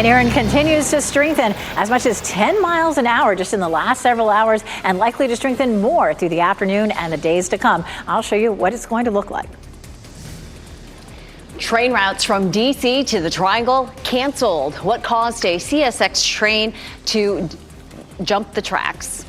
And Aaron continues to strengthen as much as 10 miles an hour just in the last several hours, and likely to strengthen more through the afternoon and the days to come. I'll show you what it's going to look like. Train routes from D.C. to the Triangle canceled. What caused a CSX train to jump the tracks?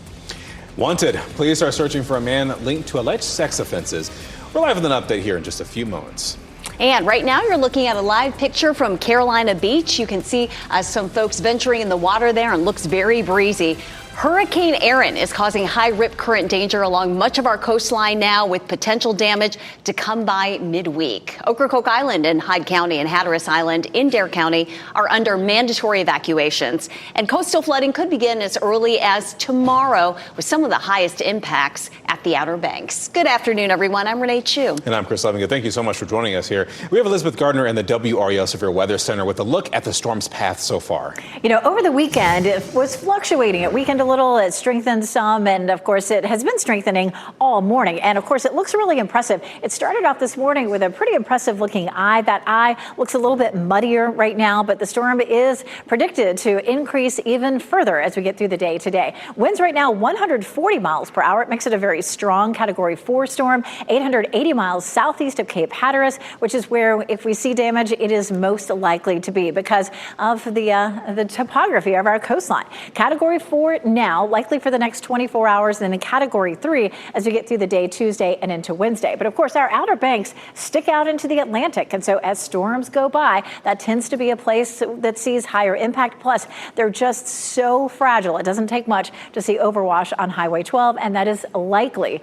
Wanted. Police are searching for a man linked to alleged sex offenses. We're live with an update here in just a few moments. And right now you're looking at a live picture from Carolina Beach. You can see some folks venturing in the water there, and looks very breezy. Hurricane Aaron is causing high rip current danger along much of our coastline now, with potential damage to come by midweek. Ocracoke Island in Hyde County and Hatteras Island in Dare County are under mandatory evacuations. And coastal flooding could begin as early as tomorrow, with some of the highest impacts at the Outer Banks. Good afternoon, everyone. I'm Renee Chu. And I'm Chris Levingood. Thank you so much for joining us here. We have Elizabeth Gardner in the WRAL Severe Weather Center with a look at the storm's path so far. You know, over the weekend, it was fluctuating. At weekend, a little, it strengthened some, and of course it has been strengthening all morning, and of course it looks really impressive. It started off this morning with a pretty impressive looking eye. That eye looks a little bit muddier right now, but the storm is predicted to increase even further as we get through the day today. Winds right now 140 miles per hour. It makes it a very strong Category 4 storm. 880 miles southeast of Cape Hatteras, which is where, if we see damage, it is most likely to be because of the topography of our coastline. Category 4 now, likely for the next 24 hours, and then in Category 3 as we get through the day Tuesday and into Wednesday. But of course, our Outer Banks stick out into the Atlantic, and so as storms go by, that tends to be a place that sees higher impact. Plus, they're just so fragile. It doesn't take much to see overwash on Highway 12, and that is likely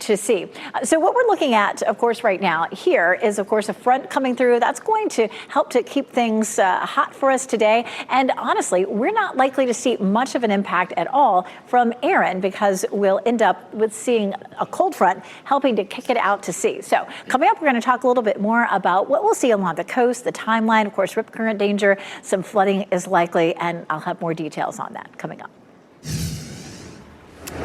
to see. So what we're looking at, of course, right now here is, of course, a front coming through. That's going to help to keep things hot for us today. And honestly, we're not likely to see much of an impact at all from Aaron, because we'll end up with seeing a cold front helping to kick it out to sea. So coming up, we're going to talk a little bit more about what we'll see along the coast, the timeline. Of course, rip current danger, some flooding is likely, and I'll have more details on that coming up.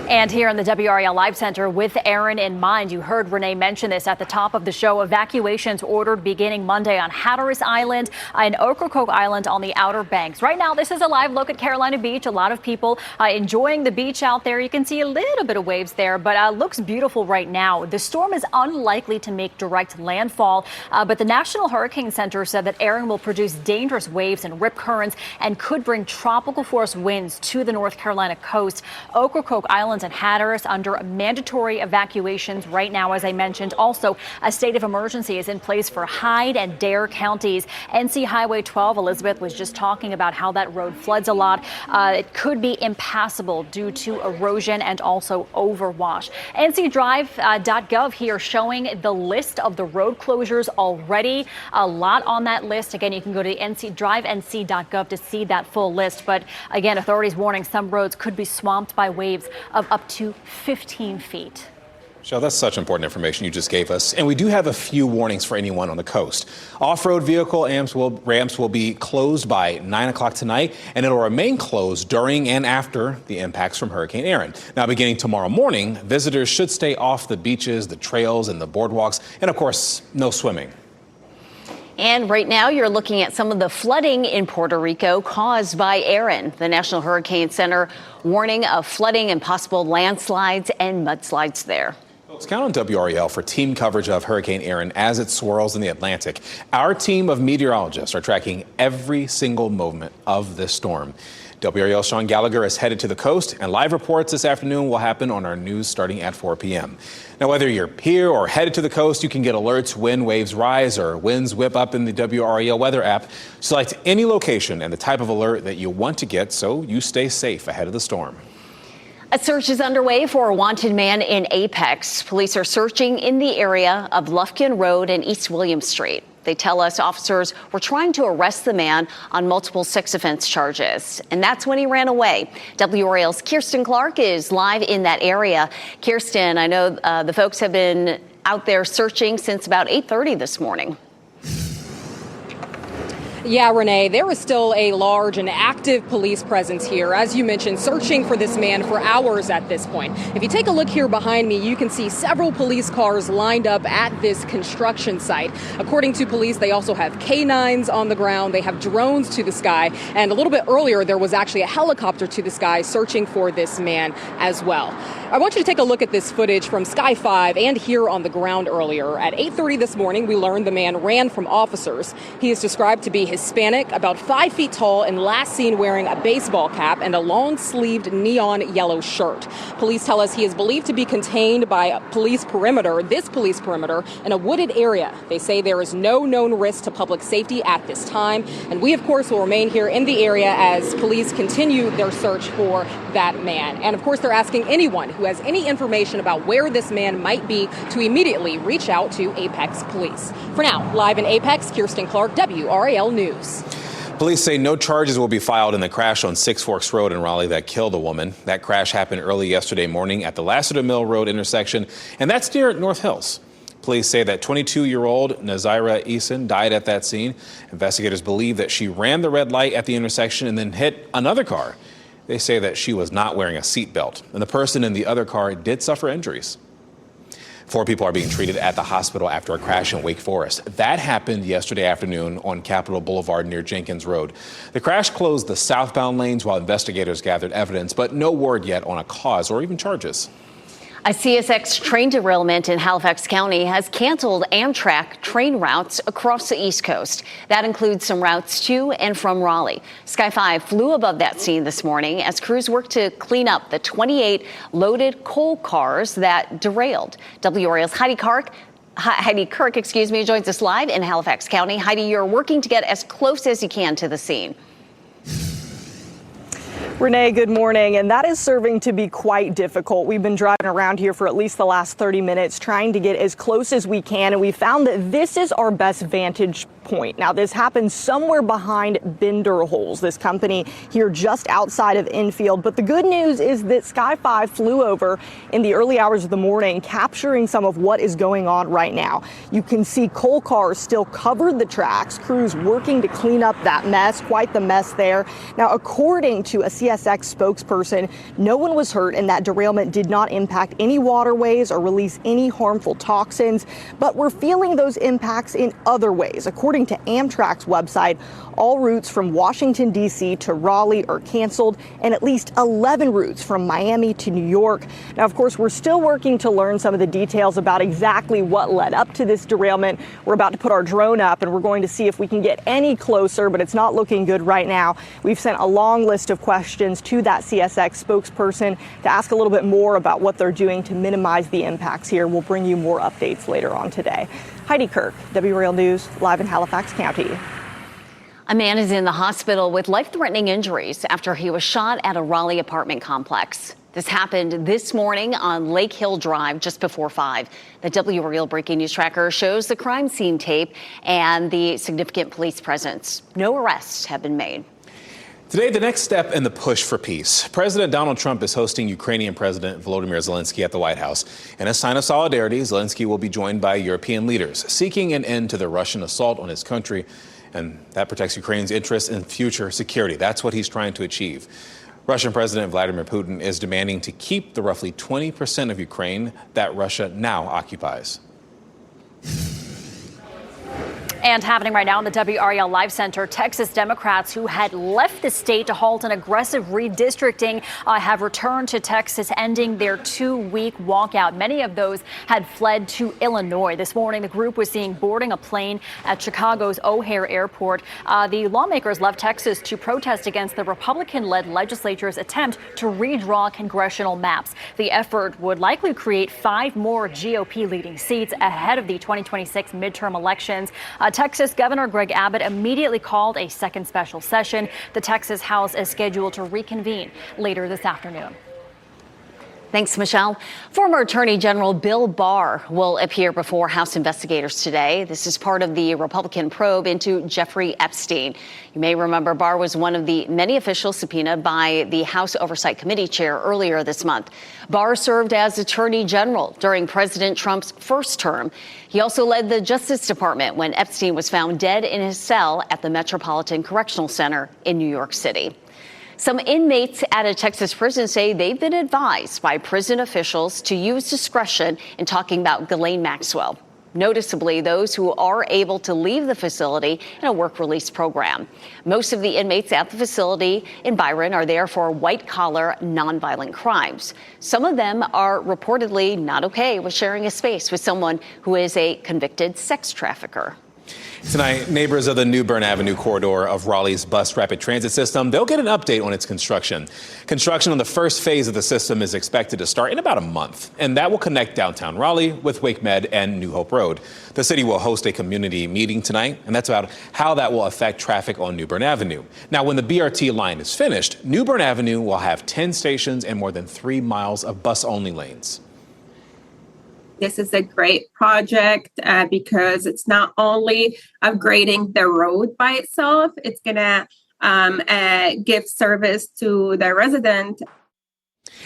And here in the WRAL Live Center, with Aaron in mind, you heard Renee mention this at the top of the show. Evacuations ordered beginning Monday on Hatteras Island and Ocracoke Island on the Outer Banks. Right now, this is a live look at Carolina Beach. A lot of people enjoying the beach out there. You can see a little bit of waves there, but looks beautiful right now. The storm is unlikely to make direct landfall, but the National Hurricane Center said that Aaron will produce dangerous waves and rip currents and could bring tropical force winds to the North Carolina coast. Ocracoke Island and Hatteras under mandatory evacuations right now, as I mentioned. Also, a state of emergency is in place for Hyde and Dare counties. NC Highway 12, Elizabeth was just talking about how that road floods a lot. It could be impassable due to erosion and also overwash. NCDrive.gov here showing the list of the road closures already. A lot on that list. Again, you can go to drivnc.gov to see that full list. But again, authorities warning some roads could be swamped by waves of up to 15 feet. Michelle, that's such important information you just gave us. And we do have a few warnings for anyone on the coast. Off-road vehicle ramps will be closed by 9 o'clock tonight, and it'll remain closed during and after the impacts from Hurricane Aaron. Now, beginning tomorrow morning, visitors should stay off the beaches, the trails, and the boardwalks, and of course, no swimming. And right now you're looking at some of the flooding in Puerto Rico caused by Aaron. The National Hurricane Center warning of flooding and possible landslides and mudslides there. Folks, count on WRAL for team coverage of Hurricane Aaron as it swirls in the Atlantic. Our team of meteorologists are tracking every single movement of this storm. WRAL's Sean Gallagher is headed to the coast, and live reports this afternoon will happen on our news starting at 4 p.m. Now, whether you're here or headed to the coast, you can get alerts when waves rise or winds whip up in the WRAL weather app. Select any location and the type of alert that you want to get so you stay safe ahead of the storm. A search is underway for a wanted man in Apex. Police are searching in the area of Lufkin Road and East William Street. They tell us officers were trying to arrest the man on multiple sex offense charges. And that's when he ran away. WRAL's Kirsten Clark is live in that area. Kirsten, I know the folks have been out there searching since about 8:30 this morning. Yeah, Renee, there is still a large and active police presence here, as you mentioned, searching for this man for hours at this point. If you take a look here behind me, you can see several police cars lined up at this construction site. According to police, they also have canines on the ground. They have drones to the sky. And a little bit earlier, there was actually a helicopter to the sky searching for this man as well. I want you to take a look at this footage from Sky 5 and here on the ground earlier. At 8:30 this morning, we learned the man ran from officers. He is described to be Hispanic, about 5 feet tall, and last seen wearing a baseball cap and a long-sleeved neon yellow shirt. Police tell us he is believed to be contained by a police perimeter, in a wooded area. They say there is no known risk to public safety at this time. And we, of course, will remain here in the area as police continue their search for that man. And, of course, they're asking anyone who has any information about where this man might be to immediately reach out to Apex Police. For now, live in Apex, Kirsten Clark, WRAL News. Police say no charges will be filed in the crash on Six Forks Road in Raleigh that killed a woman. That crash happened early yesterday morning at the Lassiter Mill Road intersection, and that's near North Hills. Police say that 22-year-old Nazira Eason died at that scene. Investigators believe that she ran the red light at the intersection and then hit another car. They say that she was not wearing a seatbelt, and the person in the other car did suffer injuries. 4 people are being treated at the hospital after a crash in Wake Forest. That happened yesterday afternoon on Capitol Boulevard near Jenkins Road. The crash closed the southbound lanes while investigators gathered evidence, but no word yet on a cause or even charges. A CSX train derailment in Halifax County has canceled Amtrak train routes across the East Coast. That includes some routes to and from Raleigh. Sky 5 flew above that scene this morning as crews worked to clean up the 28 loaded coal cars that derailed. WRAL's Heidi Kirk, joins us live in Halifax County. Heidi, you're working to get as close as you can to the scene. Renee, good morning. And that is serving to be quite difficult. We've been driving around here for at least the last 30 minutes trying to get as close as we can. And we found that this is our best vantage point. Now, this happens somewhere behind Bender Holes, this company here just outside of Enfield. But the good news is that Sky 5 flew over in the early hours of the morning, capturing some of what is going on right now. You can see coal cars still covered the tracks, crews working to clean up that mess, quite the mess there. Now, according to a CSX spokesperson, no one was hurt and that derailment did not impact any waterways or release any harmful toxins. But we're feeling those impacts in other ways. According to Amtrak's website, all routes from Washington, D.C. to Raleigh are canceled, and at least 11 routes from Miami to New York. Now, of course, we're still working to learn some of the details about exactly what led up to this derailment. We're about to put our drone up, and we're going to see if we can get any closer, but it's not looking good right now. We've sent a long list of questions to that CSX spokesperson to ask a little bit more about what they're doing to minimize the impacts here. We'll bring you more updates later on today. Heidi Kirk, WRAL News, live in Halifax County. A man is in the hospital with life-threatening injuries after he was shot at a Raleigh apartment complex. This happened this morning on Lake Hill Drive just before 5. The WRAL Breaking News Tracker shows the crime scene tape and the significant police presence. No arrests have been made. Today, the next step in the push for peace. President Donald Trump is hosting Ukrainian President Volodymyr Zelensky at the White House. In a sign of solidarity, Zelensky will be joined by European leaders seeking an end to the Russian assault on his country. And that protects Ukraine's interests in future security. That's what he's trying to achieve. Russian President Vladimir Putin is demanding to keep the roughly 20% of Ukraine that Russia now occupies. And happening right now in the WRAL Live Center, Texas Democrats who had left the state to halt an aggressive redistricting have returned to Texas, ending their 2-week walkout. Many of those had fled to Illinois. This morning, the group was seen boarding a plane at Chicago's O'Hare Airport. The lawmakers left Texas to protest against the Republican-led legislature's attempt to redraw congressional maps. The effort would likely create 5 more GOP-leading seats ahead of the 2026 midterm elections. Texas Governor Greg Abbott immediately called a second special session. The Texas House is scheduled to reconvene later this afternoon. Thanks, Michelle. Former Attorney General Bill Barr will appear before House investigators today. This is part of the Republican probe into Jeffrey Epstein. You may remember Barr was one of the many officials subpoenaed by the House Oversight Committee chair earlier this month. Barr served as Attorney General during President Trump's first term. He also led the Justice Department when Epstein was found dead in his cell at the Metropolitan Correctional Center in New York City. Some inmates at a Texas prison say they've been advised by prison officials to use discretion in talking about Ghislaine Maxwell. Noticeably, those who are able to leave the facility in a work release program. Most of the inmates at the facility in Byron are there for white-collar, nonviolent crimes. Some of them are reportedly not okay with sharing a space with someone who is a convicted sex trafficker. Tonight, neighbors of the New Bern Avenue corridor of Raleigh's bus rapid transit system, they'll get an update on its construction. Construction on the first phase of the system is expected to start in about a month, and that will connect downtown Raleigh with Wake Med and New Hope Road. The city will host a community meeting tonight, and that's about how that will affect traffic on New Bern Avenue. Now, when the BRT line is finished, New Bern Avenue will have 10 stations and more than 3 miles of bus-only lanes. This is a great project because it's not only upgrading the road by itself, it's going to give service to the resident.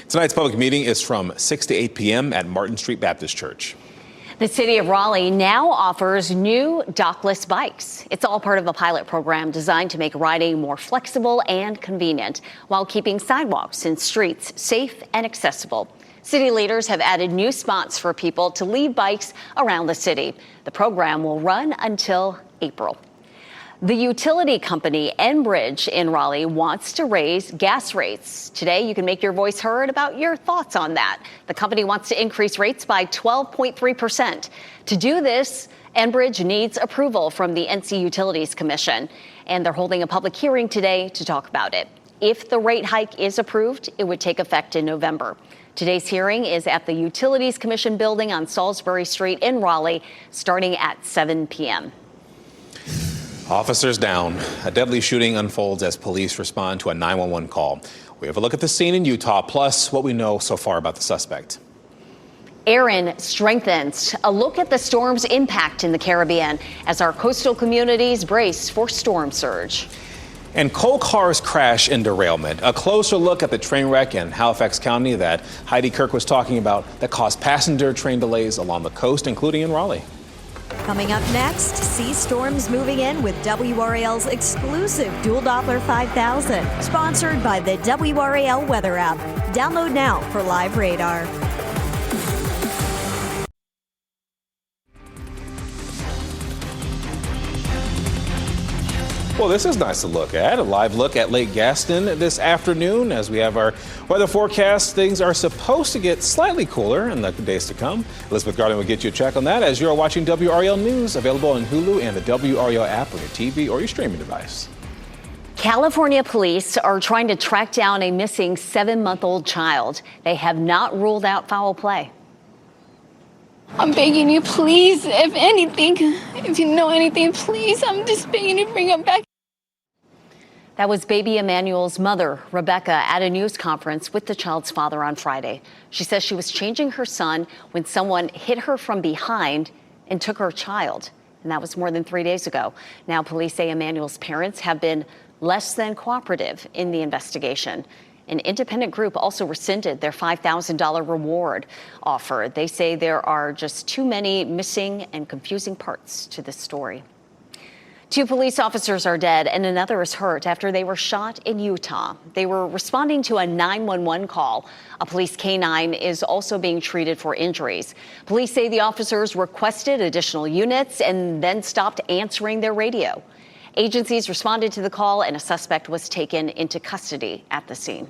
Tonight's public meeting is from 6 to 8 p.m. at Martin Street Baptist Church. The city of Raleigh now offers new dockless bikes. It's all part of a pilot program designed to make riding more flexible and convenient while keeping sidewalks and streets safe and accessible. City leaders have added new spots for people to leave bikes around the city. The program will run until April. The utility company Enbridge in Raleigh wants to raise gas rates. Today, you can make your voice heard about your thoughts on that. The company wants to increase rates by 12.3%. To do this, Enbridge needs approval from the NC Utilities Commission, and they're holding a public hearing today to talk about it. If the rate hike is approved, it would take effect in November. Today's hearing is at the Utilities Commission building on Salisbury Street in Raleigh, starting at 7 p.m. Officers down. A deadly shooting unfolds as police respond to a 911 call. We have a look at the scene in Utah, plus what we know so far about the suspect. Aaron strengthens. A look at the storm's impact in the Caribbean as our coastal communities brace for storm surge. And coal cars crash and derailment. A closer look at the train wreck in Halifax County that Heidi Kirk was talking about that caused passenger train delays along the coast, including in Raleigh. Coming up next, see storms moving in with WRAL's exclusive Dual Doppler 5000. Sponsored by the WRAL Weather app. Download now for live radar. Well, this is nice to look at. A live look at Lake Gaston this afternoon as we have our weather forecast. Things are supposed to get slightly cooler in the days to come. Elizabeth Garland will get you a check on that as you're watching WRAL News, available on Hulu and the WRAL app on your TV or your streaming device. California police are trying to track down a missing 7-month-old child. They have not ruled out foul play. I'm begging you, please, if anything, if you know anything, please, I'm just begging you, bring him back. That was baby Emmanuel's mother, Rebecca, at a news conference with the child's father on Friday. She says she was changing her son when someone hit her from behind and took her child. And that was more than 3 days ago. Now police say Emmanuel's parents have been less than cooperative in the investigation. An independent group also rescinded their $5,000 reward offer. They say there are just too many missing and confusing parts to this story. 2 police officers are dead and another is hurt after they were shot in Utah. They were responding to a 911 call. A police canine is also being treated for injuries. Police say the officers requested additional units and then stopped answering their radio. Agencies responded to the call and a suspect was taken into custody at the scene.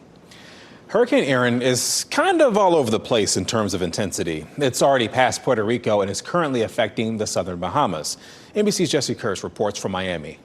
Hurricane Aaron is kind of all over the place in terms of intensity. It's already past Puerto Rico and is currently affecting the southern Bahamas. NBC's Jesse Kurz reports from Miami.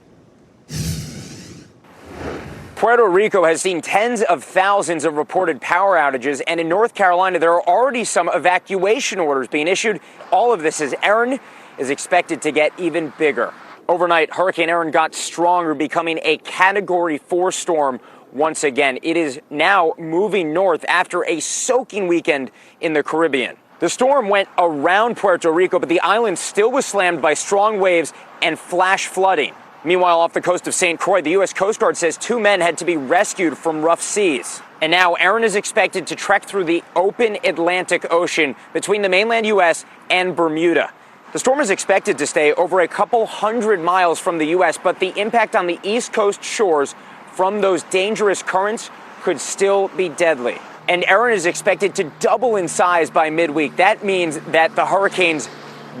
Puerto Rico has seen tens of thousands of reported power outages, and in North Carolina, there are already some evacuation orders being issued. All of this as Aaron is expected to get even bigger. Overnight, Hurricane Aaron got stronger, becoming a Category 4 storm once again. It is now moving north after a soaking weekend in the Caribbean. The storm went around Puerto Rico, but the island still was slammed by strong waves and flash flooding. Meanwhile, off the coast of St. Croix, the U.S. Coast Guard says 2 men had to be rescued from rough seas. And now Erin is expected to trek through the open Atlantic Ocean between the mainland U.S. and Bermuda. The storm is expected to stay over a couple hundred miles from the U.S., but the impact on the East Coast shores from those dangerous currents could still be deadly. And Erin is expected to double in size by midweek. That means that the hurricane's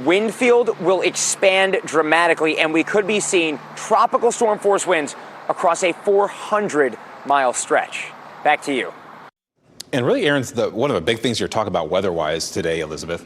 wind field will expand dramatically, and we could be seeing tropical storm force winds across a 400-mile stretch. Back to you. And really, Aaron's one of the big things you're talking about weather-wise today, Elizabeth.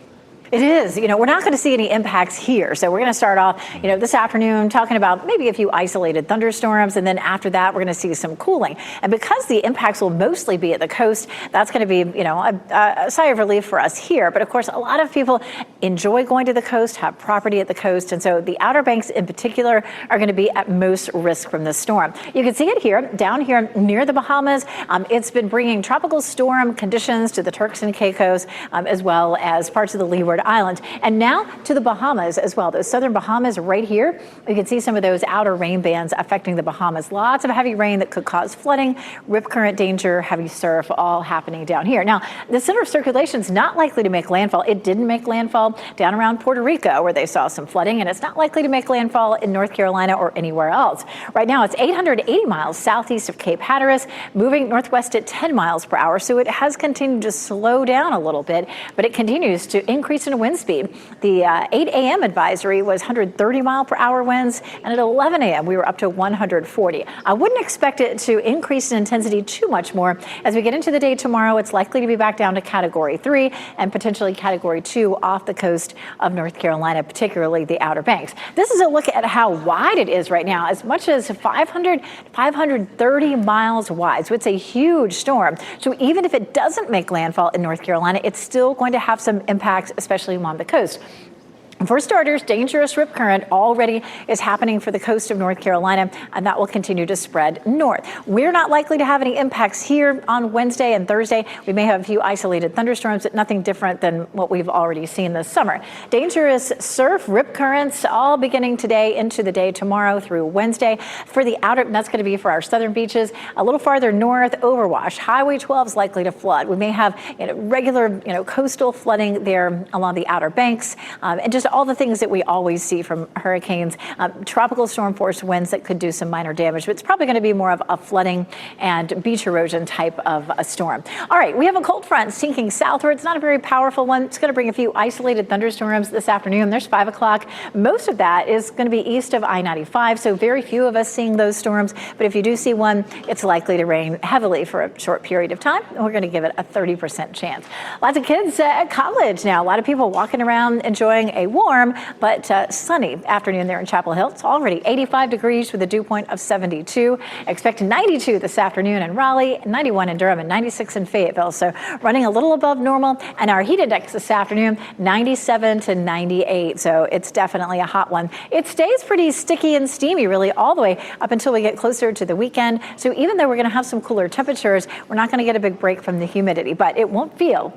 It is. We're not going to see any impacts here. So we're going to start off, this afternoon talking about maybe a few isolated thunderstorms. And then after that, we're going to see some cooling. And because the impacts will mostly be at the coast, that's going to be, a sigh of relief for us here. But of course, a lot of people enjoy going to the coast, have property at the coast. And so the Outer Banks in particular are going to be at most risk from this storm. You can see it here, down here near the Bahamas. It's been bringing tropical storm conditions to the Turks and Caicos, as well as parts of the Leeward Island, and now to the Bahamas as well. Those southern Bahamas right here, you can see some of those outer rain bands affecting the Bahamas. Lots of heavy rain that could cause flooding, rip current danger, heavy surf, all happening down here. Now, the center of circulation is not likely to make landfall. It didn't make landfall down around Puerto Rico, where they saw some flooding, and it's not likely to make landfall in North Carolina or anywhere else. Right now, it's 880 miles southeast of Cape Hatteras, moving northwest at 10 miles per hour. So it has continued to slow down a little bit, but it continues to increase in wind speed. The 8 a.m. advisory was 130 mile per hour winds, and at 11 a.m. we were up to 140. I wouldn't expect it to increase in intensity too much more. As we get into the day tomorrow, it's likely to be back down to Category 3 and potentially Category 2 off the coast of North Carolina, particularly the Outer Banks. This is a look at how wide it is right now, as much as 530 miles wide. So it's a huge storm. So even if it doesn't make landfall in North Carolina, it's still going to have some impacts, especially on the coast. For starters, dangerous rip current already is happening for the coast of North Carolina, and that will continue to spread north. We're not likely to have any impacts here on Wednesday and Thursday. We may have a few isolated thunderstorms, but nothing different than what we've already seen this summer. Dangerous surf, rip currents, all beginning today into the day tomorrow through Wednesday. For the outer, that's going to be for our southern beaches. A little farther north, overwash. Highway 12 is likely to flood. We may have regular, coastal flooding there along the Outer Banks, and just all the things that we always see from hurricanes, tropical storm force winds that could do some minor damage, but it's probably going to be more of a flooding and beach erosion type of a storm. All right, we have a cold front sinking southward. It's not a very powerful one. It's going to bring a few isolated thunderstorms this afternoon. There's 5 o'clock. Most of that is going to be east of I-95, so very few of us seeing those storms. But if you do see one, it's likely to rain heavily for a short period of time. We're going to give it a 30% chance. Lots of kids at college now. A lot of people walking around enjoying a warm but sunny afternoon there in Chapel Hill. It's already 85 degrees with a dew point of 72. Expect 92 this afternoon in Raleigh, 91 in Durham, and 96 in Fayetteville. So running a little above normal. And our heat index this afternoon, 97 to 98. So it's definitely a hot one. It stays pretty sticky and steamy really all the way up until we get closer to the weekend. So even though we're going to have some cooler temperatures, we're not going to get a big break from the humidity, but it won't feel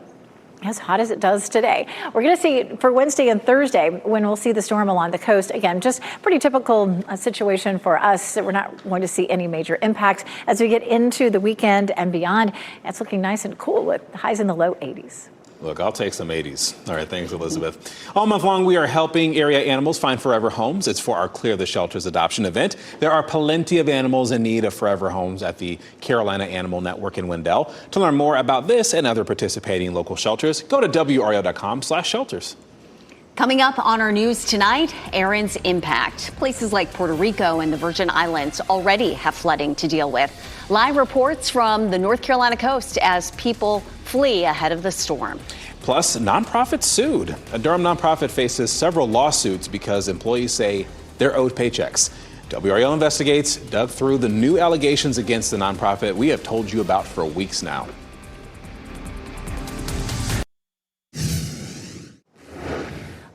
as hot as it does today. We're going to see for Wednesday and Thursday when we'll see the storm along the coast. Again, just pretty typical situation for us. We're not going to see any major impacts as we get into the weekend and beyond. It's looking nice and cool with highs in the low 80s. Look, I'll take some 80s. All right, thanks, Elizabeth. All month long, we are helping area animals find forever homes. It's for our Clear the Shelters adoption event. There are plenty of animals in need of forever homes at the Carolina Animal Network in Wendell. To learn more about this and other participating local shelters, go to WRAL.com/shelters. Coming up on our news tonight, Erin's impact. Places like Puerto Rico and the Virgin Islands already have flooding to deal with. Live reports from the North Carolina coast as people flee ahead of the storm. Plus, nonprofits sued. A Durham nonprofit faces several lawsuits because employees say they're owed paychecks. WRAL Investigates dug through the new allegations against the nonprofit we have told you about for weeks now.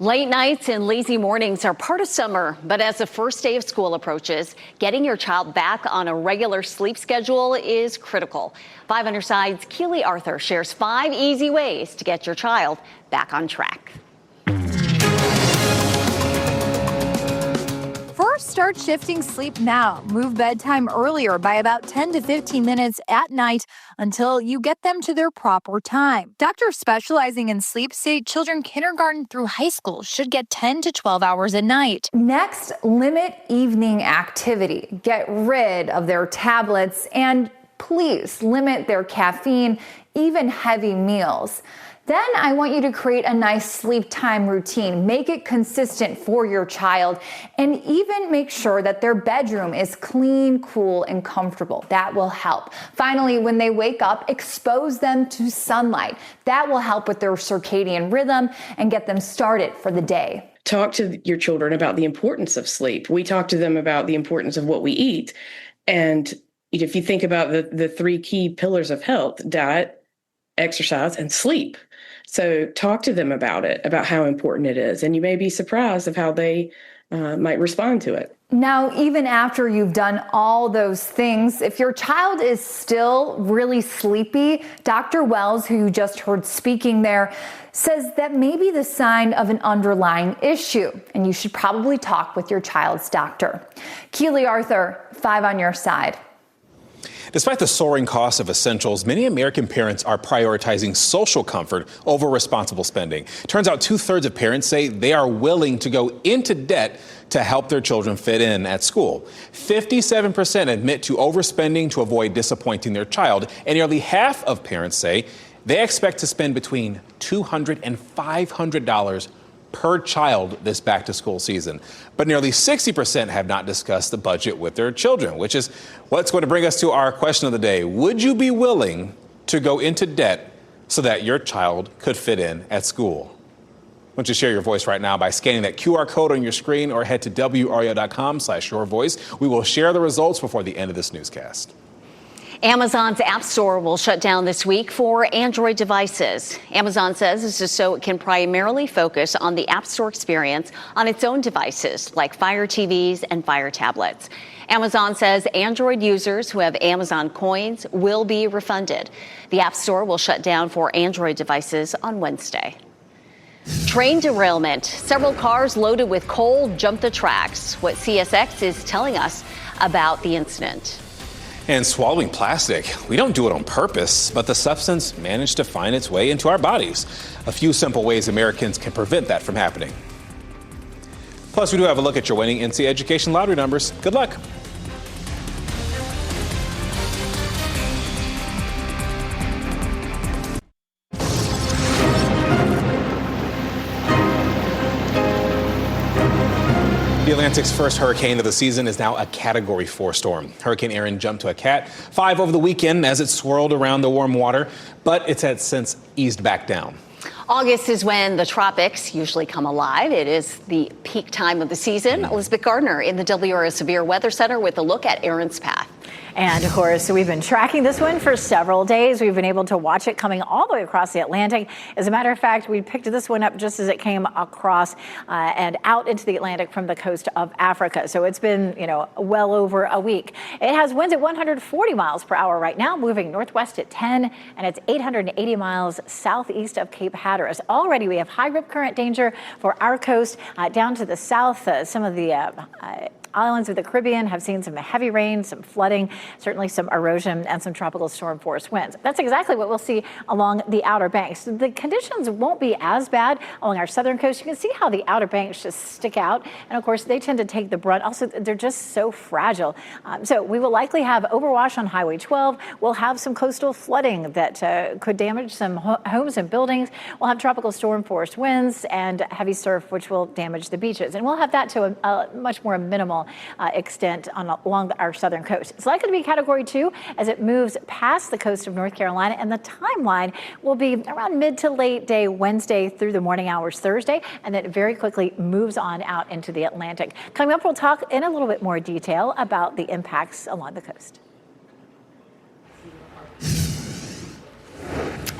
Late nights and lazy mornings are part of summer, but as the first day of school approaches, getting your child back on a regular sleep schedule is critical. 5 on your side's Keely Arthur shares 5 easy ways to get your child back on track. First, start shifting sleep now. Move bedtime earlier by about 10 to 15 minutes at night until you get them to their proper time. Doctors specializing in sleep say children kindergarten through high school should get 10 to 12 hours a night. Next, limit evening activity. Get rid of their tablets and please limit their caffeine, even heavy meals. Then I want you to create a nice sleep time routine. Make it consistent for your child and even make sure that their bedroom is clean, cool, and comfortable. That will help. Finally, when they wake up, expose them to sunlight. That will help with their circadian rhythm and get them started for the day. Talk to your children about the importance of sleep. We talk to them about the importance of what we eat. And if you think about the 3 key pillars of health, diet, exercise, and sleep. So talk to them about it, about how important it is. And you may be surprised of how they might respond to it. Now, even after you've done all those things, if your child is still really sleepy, Dr. Wells, who you just heard speaking there, says that may be the sign of an underlying issue, and you should probably talk with your child's doctor. Keely Arthur, 5 on your side. Despite the soaring cost of essentials, many American parents are prioritizing social comfort over responsible spending. Turns out 2/3 of parents say they are willing to go into debt to help their children fit in at school. 57% admit to overspending to avoid disappointing their child, and nearly half of parents say they expect to spend between $200 and $500 per child this back-to-school season. But nearly 60% have not discussed the budget with their children, which is what's going to bring us to our question of the day. Would you be willing to go into debt so that your child could fit in at school? Why don't you share your voice right now by scanning that QR code on your screen or head to WRAL.com/yourvoice. We will share the results before the end of this newscast. Amazon's App Store will shut down this week for Android devices. Amazon says this is so it can primarily focus on the App Store experience on its own devices like Fire TVs and Fire tablets. Amazon says Android users who have Amazon coins will be refunded. The App Store will shut down for Android devices on Wednesday. Train derailment. Several cars loaded with coal jumped the tracks. What CSX is telling us about the incident. And swallowing plastic, we don't do it on purpose, but the substance managed to find its way into our bodies. A few simple ways Americans can prevent that from happening. Plus, we do have a look at your winning NC Education lottery numbers. Good luck. The Atlantic's first hurricane of the season is now a Category 4 storm. Hurricane Erin jumped to a Cat 5 over the weekend as it swirled around the warm water, but it has since eased back down. August is when the tropics usually come alive. It is the peak time of the season. Elizabeth Gardner in the WRAL Severe Weather Center with a look at Erin's path. And of course, we've been tracking this one for several days. We've been able to watch it coming all the way across the Atlantic. As a matter of fact, we picked this one up just as it came across and out into the Atlantic from the coast of Africa. So it's been, well over a week. It has winds at 140 miles per hour right now, moving northwest at 10, and it's 880 miles southeast of Cape Hatteras. Already we have high rip current danger for our coast down to the south. Some of the islands of the Caribbean have seen some heavy rain, some flooding, certainly some erosion and some tropical storm force winds. That's exactly what we'll see along the Outer Banks. The conditions won't be as bad along our southern coast. You can see how the Outer Banks just stick out. And of course, they tend to take the brunt. Also, they're just so fragile. So we will likely have overwash on Highway 12. We'll have some coastal flooding that could damage some homes and buildings. We'll have tropical storm force winds and heavy surf, which will damage the beaches. And we'll have that to a much more minimal extent along our southern coast. It's likely to be Category 2 as it moves past the coast of North Carolina, and the timeline will be around mid to late day Wednesday through the morning hours Thursday, and then it very quickly moves on out into the Atlantic. Coming up, we'll talk in a little bit more detail about the impacts along the coast.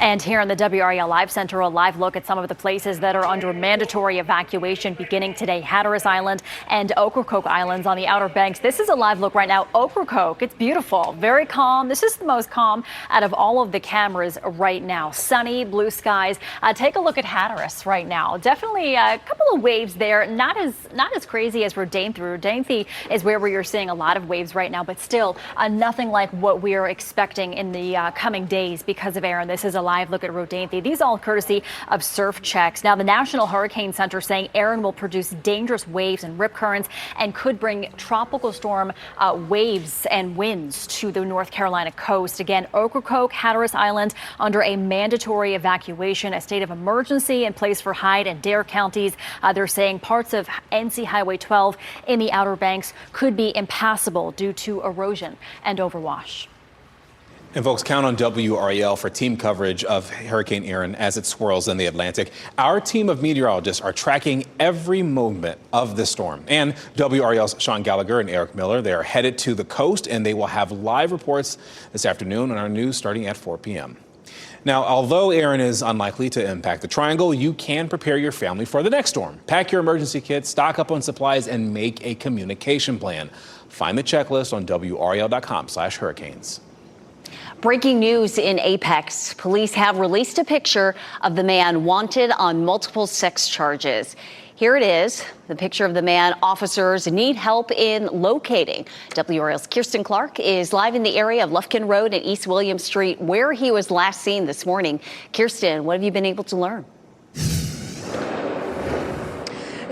And here in the WRAL Live Center, a live look at some of the places that are under mandatory evacuation beginning today. Hatteras Island and Ocracoke Islands on the Outer Banks. This is a live look right now. Ocracoke, it's beautiful, very calm. This is the most calm out of all of the cameras right now. Sunny, blue skies. Take a look at Hatteras right now. Definitely a couple of waves there. Not as crazy as Rodanthe. Rodanthe is where we are seeing a lot of waves right now, but still nothing like what we are expecting in the coming days because of Aaron. This is a live look at Rodanthe. These all courtesy of surf checks. Now, the National Hurricane Center saying Aaron will produce dangerous waves and rip currents and could bring tropical storm waves and winds to the North Carolina coast. Again, Ocracoke, Hatteras Island under a mandatory evacuation, a state of emergency in place for Hyde and Dare counties. They're saying parts of NC Highway 12 in the Outer Banks could be impassable due to erosion and overwash. And folks, count on WRAL for team coverage of Hurricane Aaron as it swirls in the Atlantic. Our team of meteorologists are tracking every movement of the storm. And WRAL's Sean Gallagher and Eric Miller, they are headed to the coast, and they will have live reports this afternoon on our news starting at 4 p.m. Now, although Aaron is unlikely to impact the Triangle, you can prepare your family for the next storm. Pack your emergency kit, stock up on supplies, and make a communication plan. Find the checklist on WRAL.com/hurricanes. Breaking news in Apex. Police have released a picture of the man wanted on multiple sex charges. Here it is, the picture of the man officers need help in locating. WRAL's Kirsten Clark is live in the area of Lufkin Road and East William Street, where he was last seen this morning. Kirsten, what have you been able to learn?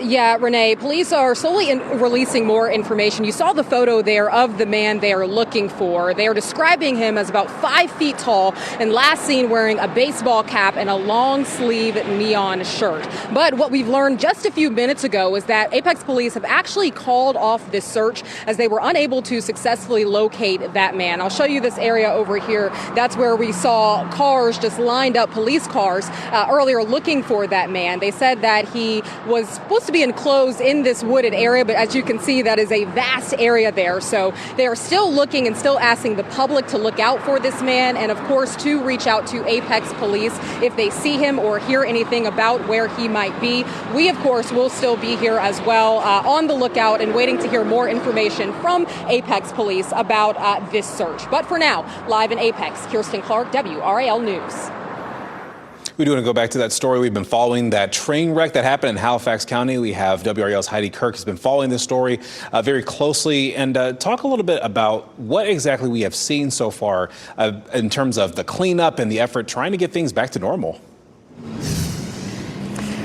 Yeah, Renee, police are slowly releasing more information. You saw the photo there of the man they are looking for. They are describing him as about 5 feet tall and last seen wearing a baseball cap and a long sleeve neon shirt. But what we've learned just a few minutes ago is that Apex police have actually called off this search as they were unable to successfully locate that man. I'll show you this area over here. That's where we saw cars just lined up, police cars, earlier looking for that man. They said that he was supposed to be enclosed in this wooded area, but as you can see, that is a vast area there. So they are still looking and still asking the public to look out for this man and, of course, to reach out to Apex police if they see him or hear anything about where he might be. We, of course, will still be here as well on the lookout and waiting to hear more information from Apex police about this search. But for now, live in Apex, Kirsten Clark, WRAL News. We do want to go back to that story. We've been following that train wreck that happened in Halifax County. We have WRAL's Heidi Kirk has been following this story very closely and talk a little bit about what exactly we have seen so far in terms of the cleanup and the effort trying to get things back to normal.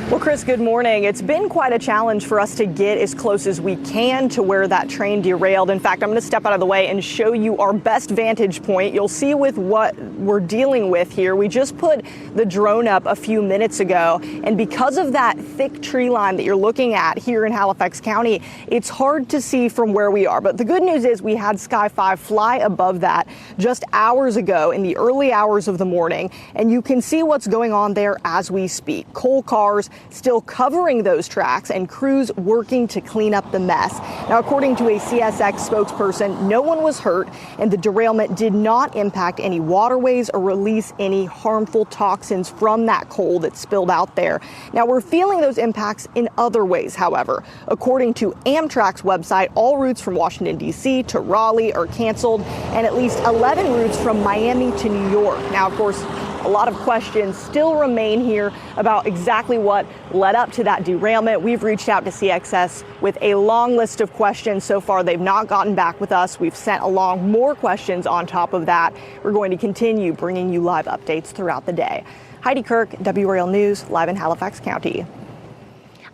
Well, Chris, good morning. It's been quite a challenge for us to get as close as we can to where that train derailed. In fact, I'm going to step out of the way and show you our best vantage point. You'll see with what we're dealing with here. We just put the drone up a few minutes ago, and because of that thick tree line that you're looking at here in Halifax County, it's hard to see from where we are. But the good news is we had Sky 5 fly above that just hours ago in the early hours of the morning, and you can see what's going on there as we speak. Coal cars still covering those tracks and crews working to clean up the mess. Now, according to a CSX spokesperson, no one was hurt and the derailment did not impact any waterways or release any harmful toxins from that coal that spilled out there. Now, we're feeling those impacts in other ways, however. According to Amtrak's website, all routes from Washington, D.C. to Raleigh are canceled, and at least 11 routes from Miami to New York. Now, of course, a lot of questions still remain here about exactly what led up to that derailment. We've reached out to CXS with a long list of questions. So far, they've not gotten back with us. We've sent along more questions on top of that. We're going to continue bringing you live updates throughout the day. Heidi Kirk, WRAL News, live in Halifax County.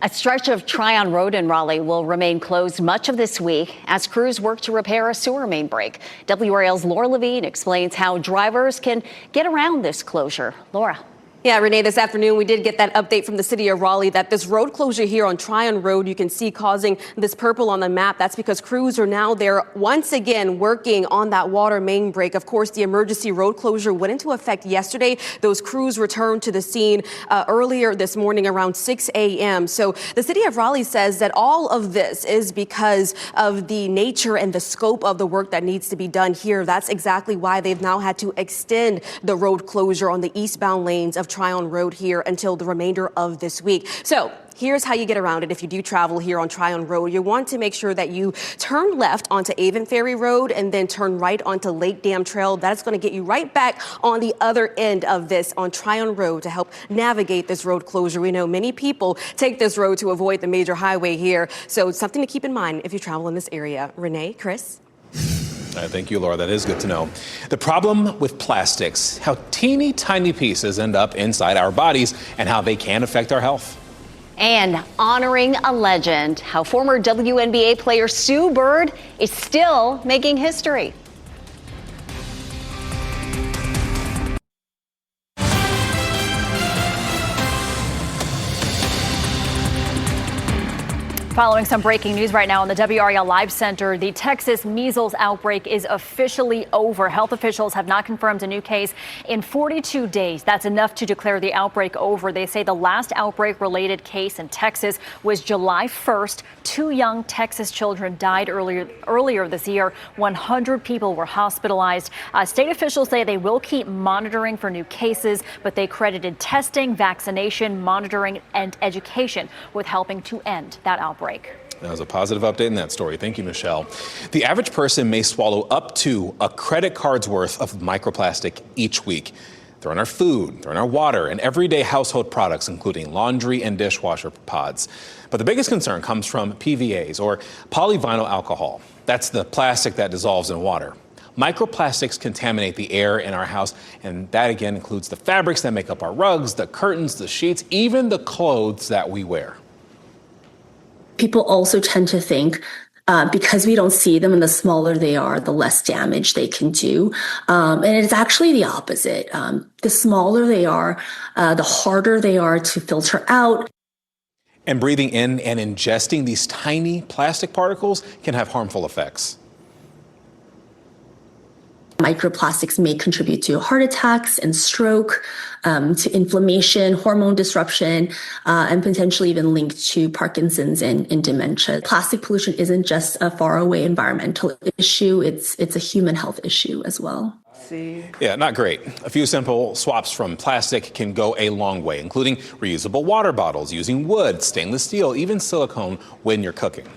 A stretch of Tryon Road in Raleigh will remain closed much of this week as crews work to repair a sewer main break. WRAL's Laura Levine explains how drivers can get around this closure. Laura. Yeah, Renee, this afternoon we did get that update from the city of Raleigh that this road closure here on Tryon Road, you can see causing this purple on the map. That's because crews are now there once again working on that water main break. Of course, the emergency road closure went into effect yesterday. Those crews returned to the scene earlier this morning around 6 a.m. So the city of Raleigh says that all of this is because of the nature and the scope of the work that needs to be done here. That's exactly why they've now had to extend the road closure on the eastbound lanes of Tryon Road here until the remainder of this week. So here's how you get around it if you do travel here on Tryon Road. You want to make sure that you turn left onto Avon Ferry Road and then turn right onto Lake Dam Trail. That's going to get you right back on the other end of this on Tryon Road to help navigate this road closure. We know many people take this road to avoid the major highway here. So it's something to keep in mind if you travel in this area. Renee, Chris? Thank you, Laura. That is good to know. The problem with plastics, how teeny tiny pieces end up inside our bodies and how they can affect our health. And honoring a legend, how former WNBA player Sue Bird is still making history. Following some breaking news right now in the WRAL Live Center, the Texas measles outbreak is officially over. Health officials have not confirmed a new case in 42 days. That's enough to declare the outbreak over. They say the last outbreak-related case in Texas was July 1st. 2 young Texas children died earlier this year. 100 people were hospitalized. State officials say they will keep monitoring for new cases, but they credited testing, vaccination, monitoring, and education with helping to end that outbreak. That was a positive update in that story. Thank you, Michelle. The average person may swallow up to a credit card's worth of microplastic each week. They're in our food, they're in our water, and everyday household products, including laundry and dishwasher pods. But the biggest concern comes from PVAs, or polyvinyl alcohol. That's the plastic that dissolves in water. Microplastics contaminate the air in our house, and that again includes the fabrics that make up our rugs, the curtains, the sheets, even the clothes that we wear. People also tend to think because we don't see them and the smaller they are, the less damage they can do. And it's actually the opposite. The smaller they are, the harder they are to filter out. And breathing in and ingesting these tiny plastic particles can have harmful effects. Microplastics may contribute to heart attacks and stroke, to inflammation, hormone disruption, and potentially even linked to Parkinson's and dementia. Plastic pollution isn't just a faraway environmental issue, it's a human health issue as well. Yeah, not great. A few simple swaps from plastic can go a long way, including reusable water bottles, using wood, stainless steel, even silicone when you're cooking.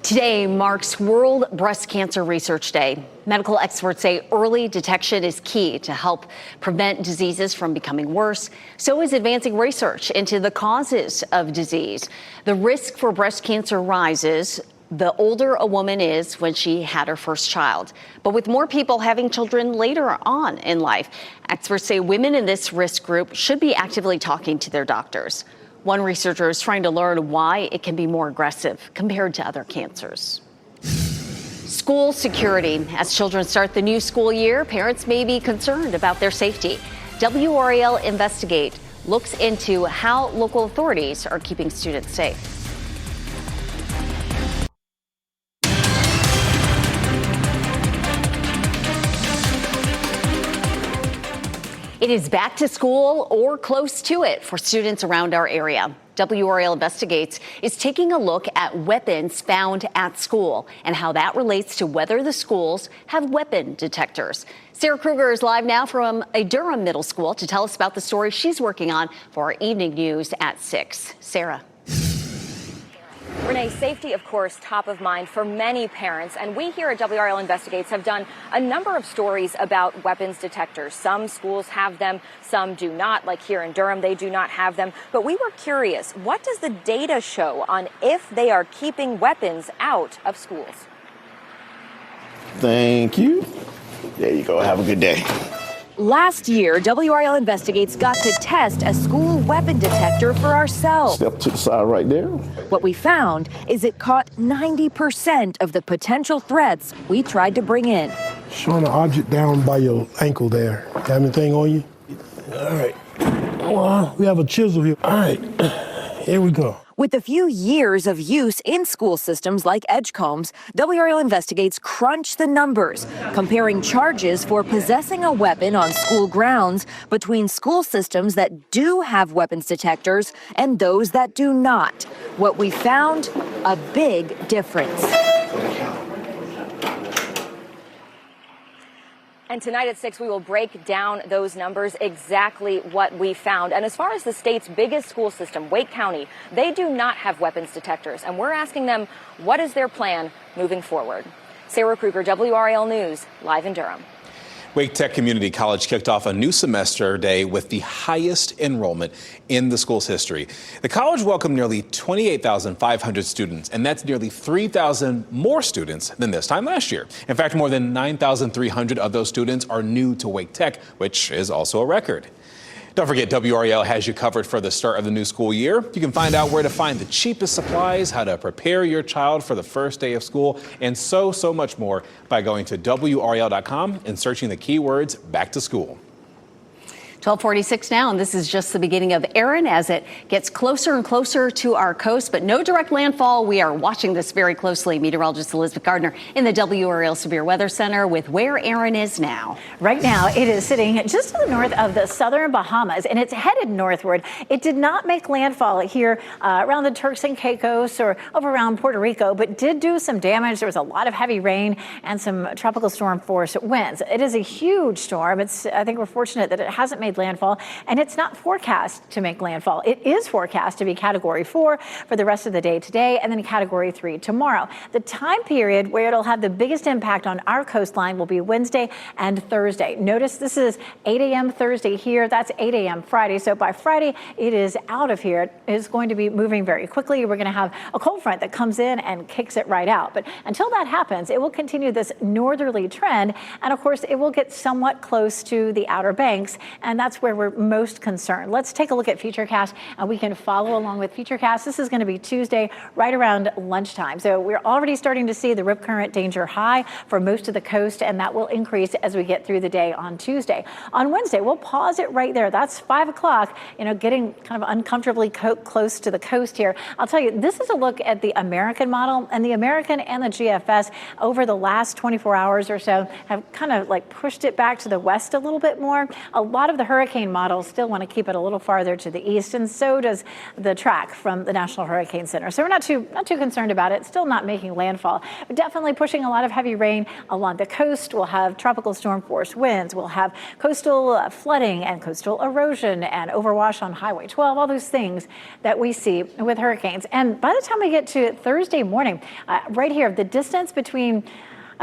Today marks World Breast Cancer Research Day. Medical experts say early detection is key to help prevent diseases from becoming worse. So is advancing research into the causes of disease. The risk for breast cancer rises the older a woman is when she had her first child. But with more people having children later on in life, experts say women in this risk group should be actively talking to their doctors. One researcher is trying to learn why it can be more aggressive compared to other cancers. School security. As children start the new school year, parents may be concerned about their safety. WRAL Investigate looks into how local authorities are keeping students safe. It is back to school or close to it for students around our area. WRAL Investigates is taking a look at weapons found at school and how that relates to whether the schools have weapon detectors. Sarah Kruger is live now from a Durham middle school to tell us about the story she's working on for our evening news at 6. Sarah. Renee, safety, of course, top of mind for many parents. And we here at WRAL Investigates have done a number of stories about weapons detectors. Some schools have them, some do not. Like here in Durham, they do not have them. But we were curious, what does the data show on if they are keeping weapons out of schools? Thank you. There you go. Have a good day. Last year, WRAL Investigates got to test a school weapon detector for ourselves. Step to the side right there. What we found is it caught 90% of the potential threats we tried to bring in. Showing an object down by your ankle there. Have anything on you? All right. We have a chisel here. All right, here we go. With a few years of use in school systems like Edgecombs, WRAL Investigates crunch the numbers, comparing charges for possessing a weapon on school grounds between school systems that do have weapons detectors and those that do not. What we found, a big difference. And tonight at 6, we will break down those numbers, exactly what we found. And as far as the state's biggest school system, Wake County, they do not have weapons detectors. And we're asking them, what is their plan moving forward? Sarah Kruger, WRAL News, live in Durham. Wake Tech Community College kicked off a new semester day with the highest enrollment in the school's history. The college welcomed nearly 28,500 students, and that's nearly 3,000 more students than this time last year. In fact, more than 9,300 of those students are new to Wake Tech, which is also a record. Don't forget, WRAL has you covered for the start of the new school year. You can find out where to find the cheapest supplies, how to prepare your child for the first day of school, and so much more by going to WRAL.com and searching the keywords back to school. 12:46 now, and this is just the beginning of Erin as it gets closer and closer to our coast, but no direct landfall. We are watching this very closely. Meteorologist Elizabeth Gardner in the WRAL Severe Weather Center with where Erin is now. Right now, it is sitting just to the north of the southern Bahamas, and it's headed northward. It did not make landfall here around the Turks and Caicos or over around Puerto Rico, but did do some damage. There was a lot of heavy rain and some tropical storm force winds. It is a huge storm. I think we're fortunate that it hasn't made landfall, and it's not forecast to make landfall. It is forecast to be Category 4 for the rest of the day today, and then Category 3 tomorrow. The time period where it'll have the biggest impact on our coastline will be Wednesday and Thursday. Notice this is 8 a.m. Thursday here. That's 8 a.m. Friday. So by Friday, it is out of here. It is going to be moving very quickly. We're going to have a cold front that comes in and kicks it right out. But until that happens, it will continue this northerly trend, and of course, it will get somewhat close to the Outer Banks, and that's where we're most concerned. Let's take a look at Futurecast, and we can follow along with Futurecast. This is going to be Tuesday right around lunchtime. So we're already starting to see the rip current danger high for most of the coast, and that will increase as we get through the day on Tuesday. On Wednesday, we'll pause it right there. That's 5 o'clock, getting kind of uncomfortably close to the coast here. I'll tell you, this is a look at the American model, and the American and the GFS over the last 24 hours or so have kind of like pushed it back to the west a little bit more. A lot of the hurricane models still want to keep it a little farther to the east, and so does the track from the National Hurricane Center. So we're not too concerned about it. Still not making landfall, but definitely pushing a lot of heavy rain along the coast. We'll have tropical storm force winds. We'll have coastal flooding and coastal erosion and overwash on Highway 12. All those things that we see with hurricanes. And by the time we get to Thursday morning, right here, the distance between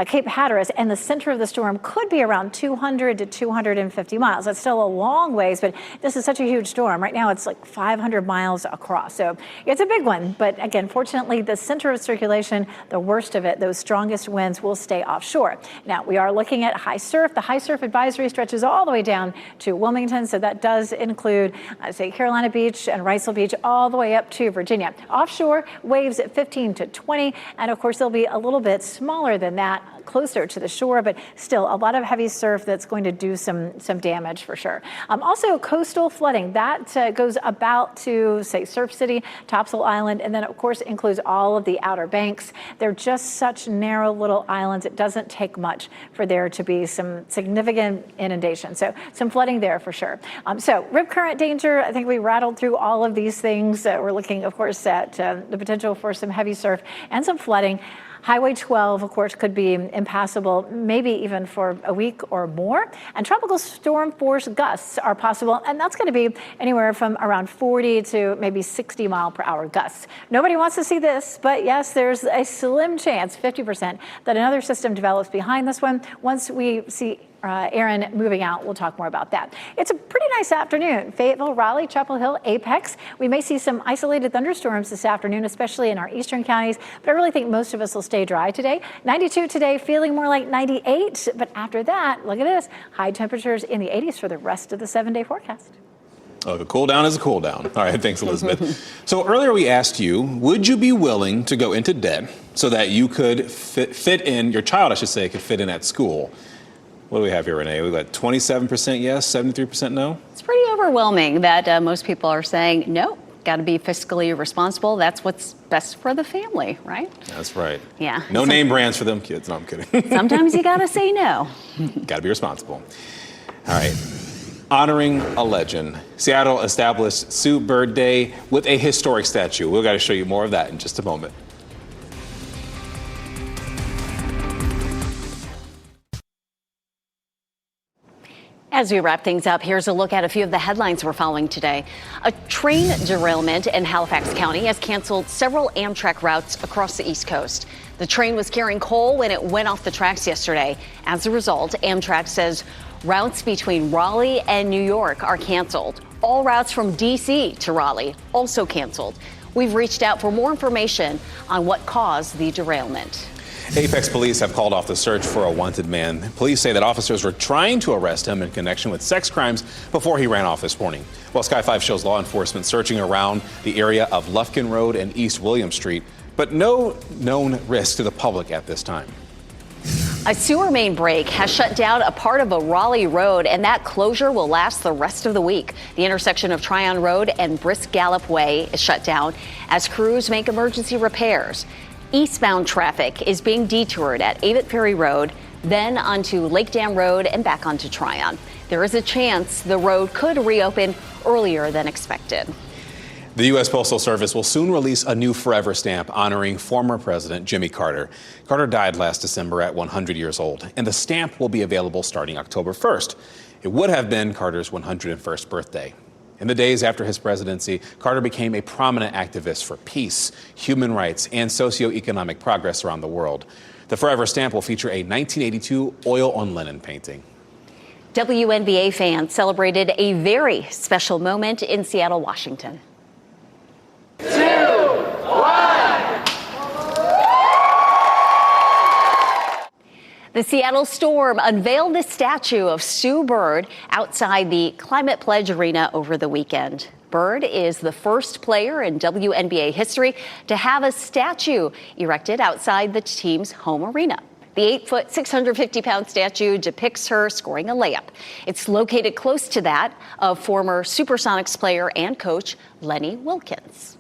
Cape Hatteras and the center of the storm could be around 200 to 250 miles. That's still a long ways, but this is such a huge storm. Right now, it's like 500 miles across. So it's a big one. But again, fortunately, the center of circulation, the worst of it, those strongest winds will stay offshore. Now, we are looking at high surf. The high surf advisory stretches all the way down to Wilmington. So that does include, say, Carolina Beach and Ricel Beach, all the way up to Virginia. Offshore, waves at 15 to 20. And of course, they'll be a little bit smaller than that, closer to the shore, but still a lot of heavy surf that's going to do some damage for sure. Also, coastal flooding, that goes about to, say, Surf City, Topsail Island, and then, of course, includes all of the Outer Banks. They're just such narrow little islands. It doesn't take much for there to be some significant inundation. So some flooding there for sure. So rip current danger, I think we rattled through all of these things. We're looking, of course, at the potential for some heavy surf and some flooding. Highway 12, of course, could be impassable, maybe even for a week or more. And tropical storm force gusts are possible, and that's going to be anywhere from around 40 to maybe 60 mile per hour gusts. Nobody wants to see this, but yes, there's a slim chance, 50%, that another system develops behind this one. Once we see Erin moving out, we'll talk more about that. It's a pretty nice afternoon. Fayetteville, Raleigh, Chapel Hill, Apex. We may see some isolated thunderstorms this afternoon, especially in our eastern counties, but I really think most of us will stay dry today. 92 today, feeling more like 98, but after that, look at this, high temperatures in the 80s for the rest of the 7-day forecast. Oh, a cool down is a cool down. All right, thanks, Elizabeth. So earlier we asked you, would you be willing to go into debt so that you could fit in, your child, I should say, could fit in at school? What do we have here, Renee? We've got 27% yes, 73% no. It's pretty overwhelming that most people are saying no. Got to be fiscally responsible. That's what's best for the family, right? That's right. Yeah. No name brands for them kids. No, I'm kidding. Sometimes you got to say no. Got to be responsible. All right. Honoring a legend. Seattle established Sue Bird Day with a historic statue. We've got to show you more of that in just a moment. As we wrap things up, here's a look at a few of the headlines we're following today. A train derailment in Halifax County has canceled several Amtrak routes across the East Coast. The train was carrying coal when it went off the tracks yesterday. As a result, Amtrak says routes between Raleigh and New York are canceled. All routes from D.C. to Raleigh also canceled. We've reached out for more information on what caused the derailment. Apex police have called off the search for a wanted man. Police say that officers were trying to arrest him in connection with sex crimes before he ran off this morning. Well, Sky 5 shows law enforcement searching around the area of Lufkin Road and East William Street, but no known risk to the public at this time. A sewer main break has shut down a part of a Raleigh road, and that closure will last the rest of the week. The intersection of Tryon Road and Brisk Gallop Way is shut down as crews make emergency repairs. Eastbound traffic is being detoured at Avett Ferry Road, then onto Lake Dam Road and back onto Tryon. There is a chance the road could reopen earlier than expected. The U.S. Postal Service will soon release a new forever stamp honoring former President Jimmy Carter. Carter died last December at 100 years old, and the stamp will be available starting October 1st. It would have been Carter's 101st birthday. In the days after his presidency, Carter became a prominent activist for peace, human rights, and socioeconomic progress around the world. The forever stamp will feature a 1982 oil on linen painting. WNBA fans celebrated a very special moment in Seattle, Washington. 2, 1. The Seattle Storm unveiled the statue of Sue Bird outside the Climate Pledge Arena over the weekend. Bird is the first player in WNBA history to have a statue erected outside the team's home arena. The 8-foot, 650-pound statue depicts her scoring a layup. It's located close to that of former Supersonics player and coach Lenny Wilkens.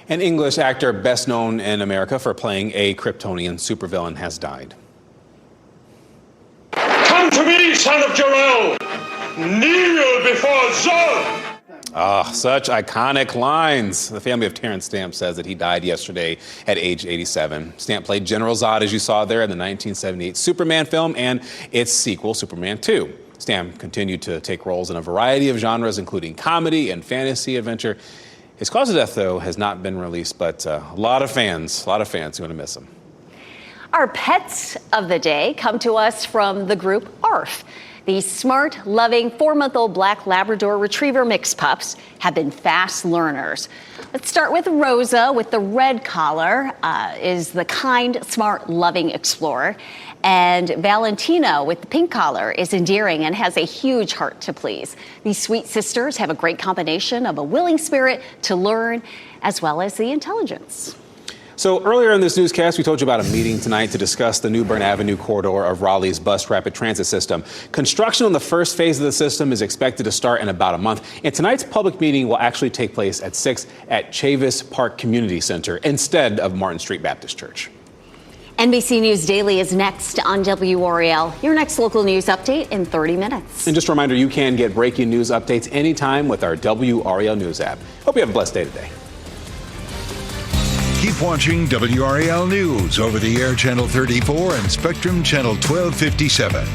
An English actor best known in America for playing a Kryptonian supervillain has died. Come to me, son of WRAL! Kneel before Zod! Such iconic lines. The family of Terrence Stamp says that he died yesterday at age 87. Stamp played General Zod, as you saw there, in the 1978 Superman film and its sequel, Superman 2. Stamp continued to take roles in a variety of genres, including comedy and fantasy adventure. His cause of death, though, has not been released, but a lot of fans are going to miss him. Our pets of the day come to us from the group ARF. These smart, loving 4-month-old black Labrador Retriever mixed pups have been fast learners. Let's start with Rosa with the red collar, is the kind, smart, loving explorer. And Valentina with the pink collar is endearing and has a huge heart to please. These sweet sisters have a great combination of a willing spirit to learn as well as the intelligence. So earlier in this newscast, we told you about a meeting tonight to discuss the New Bern Avenue corridor of Raleigh's bus rapid transit system. Construction on the first phase of the system is expected to start in about a month. And tonight's public meeting will actually take place at 6 at Chavis Park Community Center instead of Martin Street Baptist Church. NBC News Daily is next on WRAL. Your next local news update in 30 minutes. And just a reminder, you can get breaking news updates anytime with our WRAL News app. Hope you have a blessed day today. Keep watching WRAL News over the air channel 34 and Spectrum channel 1257.